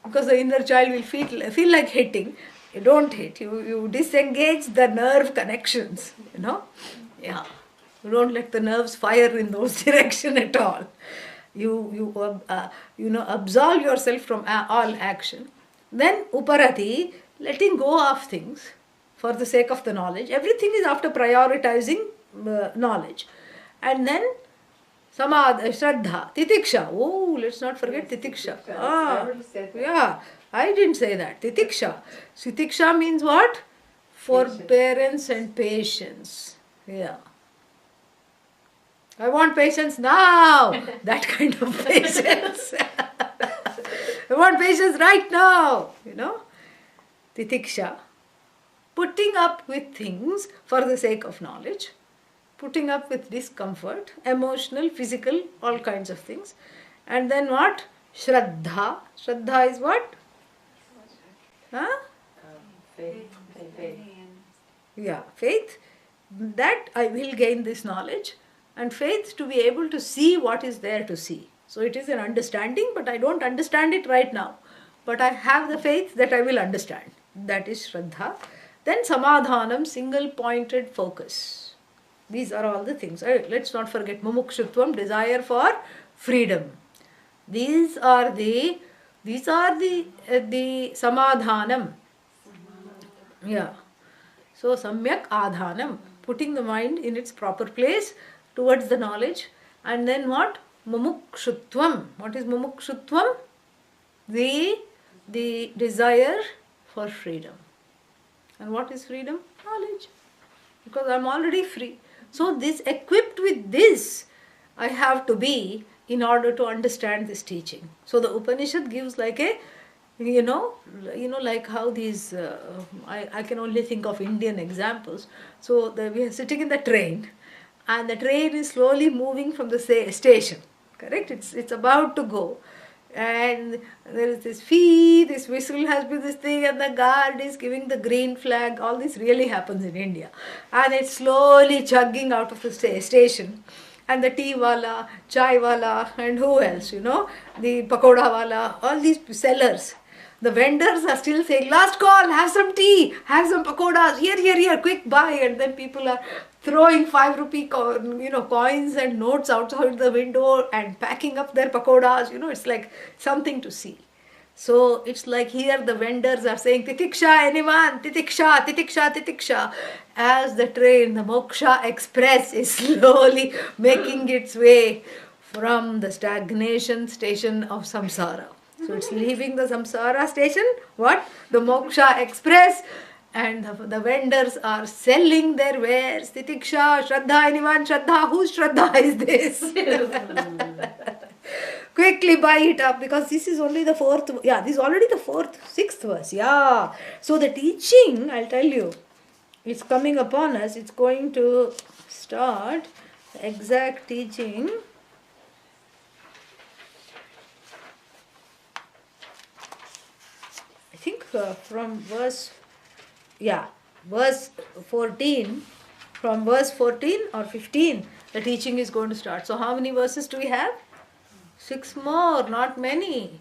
because the inner child will feel like hitting. You don't hit. You disengage the nerve connections. Yeah. You don't let the nerves fire in those direction at all. You absolve yourself from all action. Then uparati, letting go of things for the sake of the knowledge. Everything is after prioritizing knowledge. And then Shraddha, Titiksha. Oh, let's not forget Titiksha. Yeah, I didn't say that. Titiksha. Titiksha means what? Forbearance and patience. Yeah. I want patience now. That kind of patience. I want patience right now. Titiksha. Putting up with things for the sake of knowledge. Putting up with discomfort, emotional, physical, all kinds of things. And then what? Shraddha. Shraddha is what? Faith. Yeah, faith. That I will gain this knowledge. And faith to be able to see what is there to see. So it is an understanding, but I don't understand it right now. But I have the faith that I will understand. That is Shraddha. Then Samadhanam, single-pointed focus. These are all the things. Let's not forget Mumukshutvam, desire for freedom. These are the Samadhanam. Yeah. So Samyak Adhanam, putting the mind in its proper place towards the knowledge. And then what? Mumukshutvam. What is Mumukshutvam? The desire for freedom. And what is freedom? Knowledge. Because I am already free. So equipped with this, I have to be in order to understand this teaching. So the Upanishad gives like a, like how these, I can only think of Indian examples. So we are sitting in the train, and the train is slowly moving from the station. Correct? It's about to go. And there is this this whistle has been this thing, and the guard is giving the green flag. All this really happens in India. And it's slowly chugging out of the station. And the tea wala, chai wala, and who else, the pakoda wala, all these sellers. The vendors are still saying, last call, have some tea, have some pakodas, here, quick buy. And then people are throwing 5 rupee coins and notes outside the window and packing up their pakodas. It's like something to see. So it's like here the vendors are saying, Titiksha, anyone? Titiksha, Titiksha, Titiksha. As the train, the Moksha Express is slowly making its way from the stagnation station of samsara. So it's leaving the samsara station, what? The moksha express, and the vendors are selling their wares. Titiksha, Shraddha, anyone? Shraddha, whose Shraddha is this? Quickly buy it up, because this is only the fourth, this is already the sixth verse. Yeah. So the teaching, I'll tell you, it's coming upon us. It's going to start the exact teaching. I think from verse 14, from verse 14 or 15, the teaching is going to start. So how many verses do we have? 6 more, not many.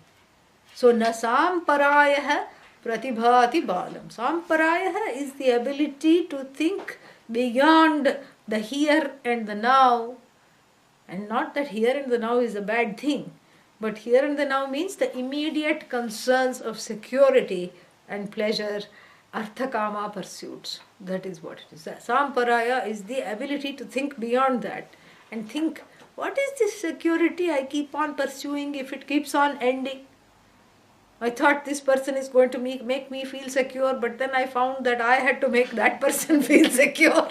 So na samparayah pratibhati balam. Samparayah is the ability to think beyond the here and the now. And not that here and the now is a bad thing, but here and the now means the immediate concerns of security and pleasure, arthakama pursuits. That is what it is. Samparaya is the ability to think beyond that and think, what is this security I keep on pursuing if it keeps on ending? I thought this person is going to make me feel secure, but then I found that I had to make that person feel secure.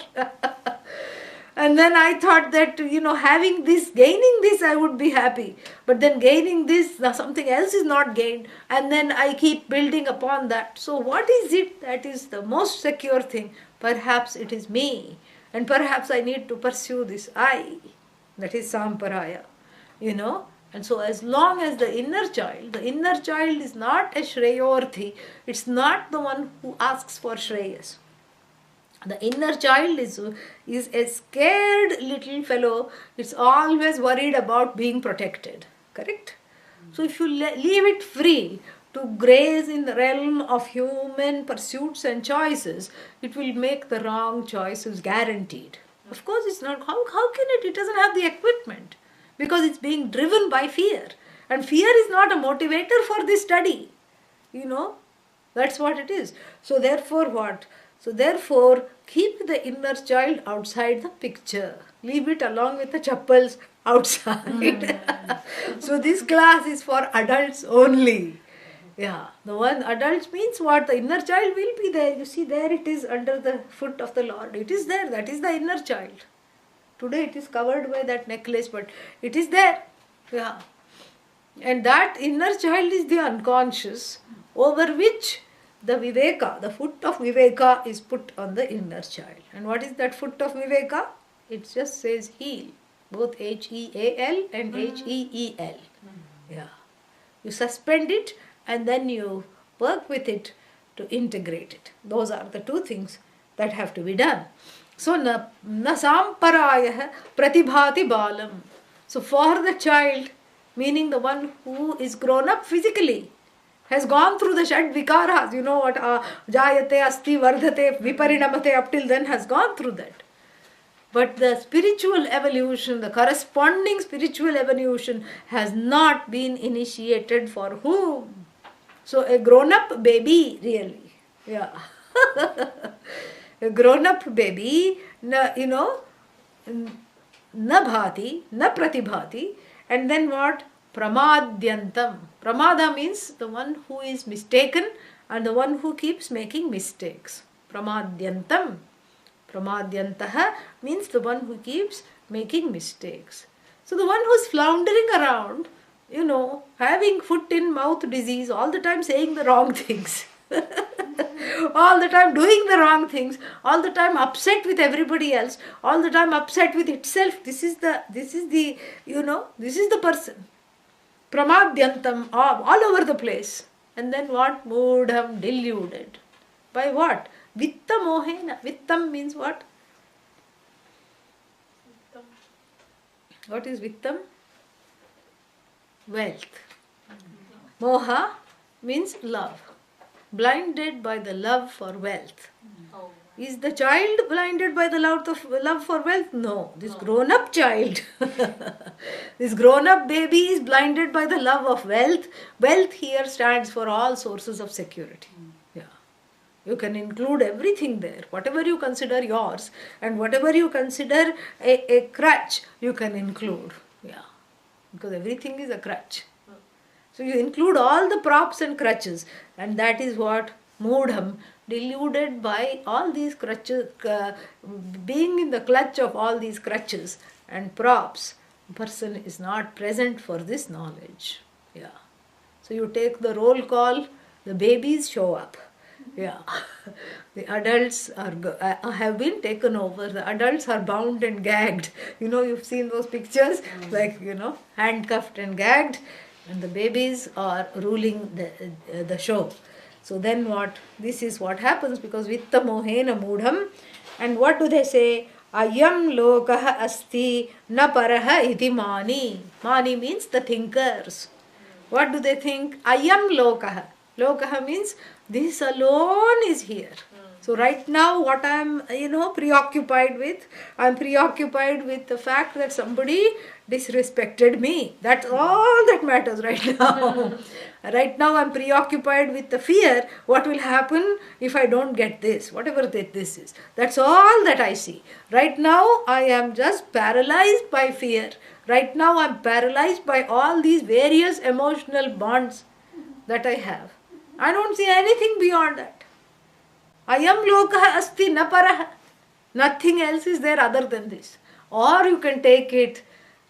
And then I thought that, having this, gaining this, I would be happy. But then gaining this, something else is not gained. And then I keep building upon that. So what is it that is the most secure thing? Perhaps it is me. And perhaps I need to pursue this I. That is samparaya. And so as long as the inner child is not a shreyorthi, it's not the one who asks for shreyas. The inner child is a scared little fellow. It's always worried about being protected. Correct? So if you leave it free to graze in the realm of human pursuits and choices, it will make the wrong choices guaranteed. Of course it's not. How can it? It doesn't have the equipment. Because it's being driven by fear. And fear is not a motivator for this study. That's what it is. So therefore what? So therefore, keep the inner child outside the picture. Leave it along with the chappals outside. So this class is for adults only. Yeah, the one adults means what? The inner child will be there. You see, there it is under the foot of the Lord. It is there. That is the inner child. Today it is covered by that necklace, but it is there. Yeah. And that inner child is the unconscious over which the Viveka, the foot of Viveka is put on the inner child. And what is that foot of Viveka? It just says heel. Both H-E-A-L and H-E-E-L. Yeah. You suspend it and then you work with it to integrate it. Those are the two things that have to be done. So, na samparayah pratibhati balam. So, for the child, meaning the one who is grown up physically, has gone through the Shad Vikaras, what, Jayate, Asti, Vardhate, Viparinamate, up till then has gone through that. But the spiritual evolution, the corresponding spiritual evolution has not been initiated for whom? So a grown-up baby, really. Yeah. A grown-up baby, na bhati, na pratibhati, and then what? Pramadyantam. Pramada means the one who is mistaken and the one who keeps making mistakes. Pramadyantam. Pramadyantaha means the one who keeps making mistakes. So the one who is floundering around, having foot in mouth disease, all the time saying the wrong things. All the time doing the wrong things, all the time upset with everybody else, all the time upset with itself. This is the person. Pramadyantam, all over the place. And then what? Moodham, deluded. By what? Vitta mohena. Vittam means what? What is vittam? Wealth. Moha means love. Blinded by the love for wealth. Is the child blinded by the love for wealth? No. This grown-up child, this grown-up baby is blinded by the love of wealth. Wealth here stands for all sources of security. Yeah. You can include everything there. Whatever you consider yours and whatever you consider a crutch, you can include. Yeah. because everything is a crutch. So you include all the props and crutches, and that is what Moodham, deluded by all these crutches, being in the clutch of all these crutches and props, person is not present for this knowledge. Yeah. So you take the roll call, the babies show up. Yeah. The adults have been taken over. The adults are bound and gagged. You've seen those pictures, like, handcuffed and gagged, and the babies are ruling the show. So then what? This is what happens, because vitta mohena moodham. And what do they say? Ayam lokah asti na paraha iti mani. Mani means the thinkers. What do they think? Ayam lokah. Lokah means this alone is here. So right now what I'm preoccupied with, I'm preoccupied with the fact that somebody disrespected me. That's all that matters right now. Right now I'm preoccupied with the fear, what will happen if I don't get this, whatever this is. That's all that I see. Right now I am just paralyzed by fear. Right now I'm paralyzed by all these various emotional bonds that I have. I don't see anything beyond that. Ayam lokah asti na paraha. Nothing else is there other than this. Or you can take it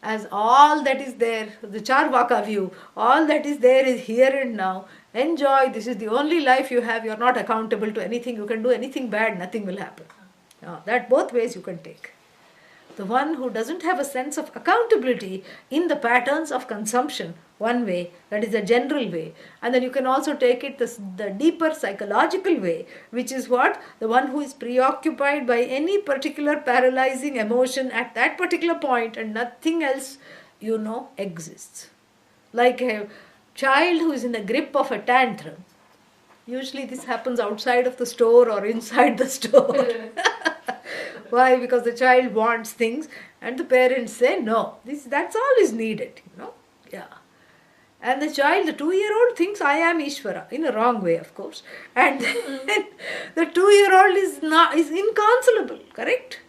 as all that is there, the Charvaka view, all that is there is here and now. Enjoy, this is the only life you have, you are not accountable to anything, you can do anything bad, nothing will happen. Now, that both ways you can take. The one who doesn't have a sense of accountability in the patterns of consumption, one way, that is the general way. And then you can also take it the deeper psychological way, which is what? The one who is preoccupied by any particular paralyzing emotion at that particular point and nothing else, exists. Like a child who is in the grip of a tantrum. Usually this happens outside of the store or inside the store. Why? Because the child wants things and the parents say no. That's all is needed, Yeah. And the child, the 2-year-old thinks I am Ishvara, in a wrong way, of course. And then the 2-year-old is inconsolable, correct?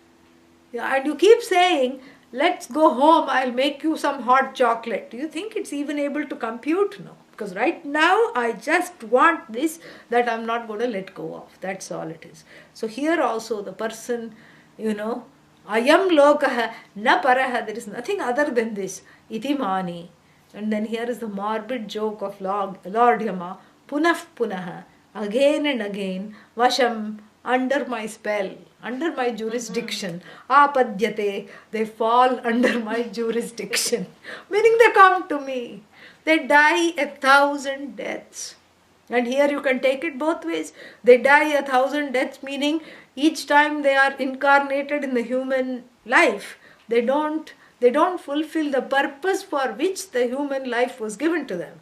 Yeah, and you keep saying, let's go home, I'll make you some hot chocolate. Do you think it's even able to compute? No. Because right now I just want this that I'm not going to let go of. That's all it is. So here also the person, ayam lokah na paraha, there is nothing other than this. Iti mani. And then here is the morbid joke of Lord Yama. Punaf punaha. Again and again. Vasham. Under my spell. Under my jurisdiction. Apadyate. They fall under my jurisdiction. Meaning they come to me. They die 1,000 deaths. And here you can take it both ways. They die 1,000 deaths, meaning each time they are incarnated in the human life, they don't fulfill the purpose for which the human life was given to them.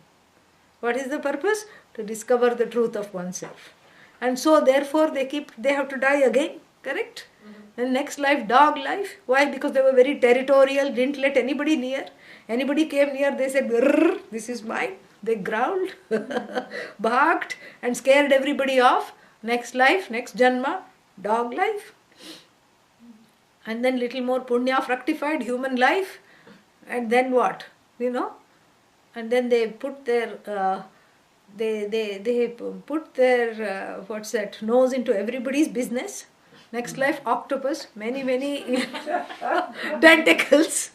What is the purpose? To discover the truth of oneself. And so therefore they have to die again, correct? And next life, dog life. Why? Because they were very territorial, didn't let anybody near. Anybody came near, they said, this is mine. They growled, barked and scared everybody off. Next life, next janma, dog life. And then little more punya fructified, human life. And then what? And then they put their they put their nose into everybody's business. Next life, octopus, many tentacles.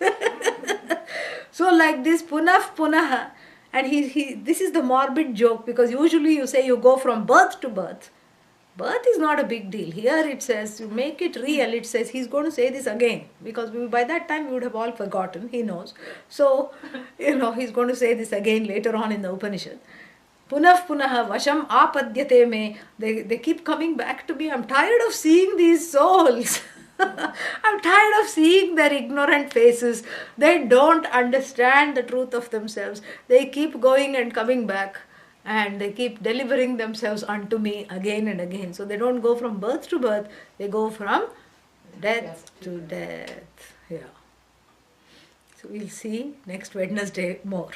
So like this, punaha, and this is the morbid joke, because usually you say you go from birth to birth. Birth is not a big deal. Here it says, you make it real, it says he's going to say this again, because by that time we would have all forgotten, he knows. So, he's going to say this again later on in the Upanishad. Punaha vasham apadyate me. They keep coming back to me. I'm tired of seeing these souls. I'm tired of seeing their ignorant faces. They don't understand the truth of themselves. They keep going and coming back. And they keep delivering themselves unto me again and again. So they don't go from birth to birth. They go from death to death. Yeah. So we'll see next Wednesday more.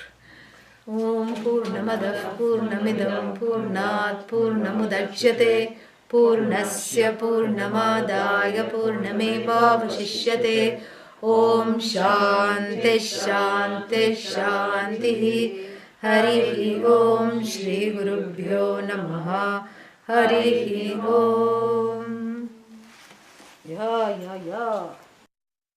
Om Purnamadah Purnamidam Purnat Purnamudachyate Purnasya Purnamadaya Purnameva Vashishyate Om Shanti शांति शांति। हरि ओम श्री गुरुभ्यो नमः। हरि ओम। या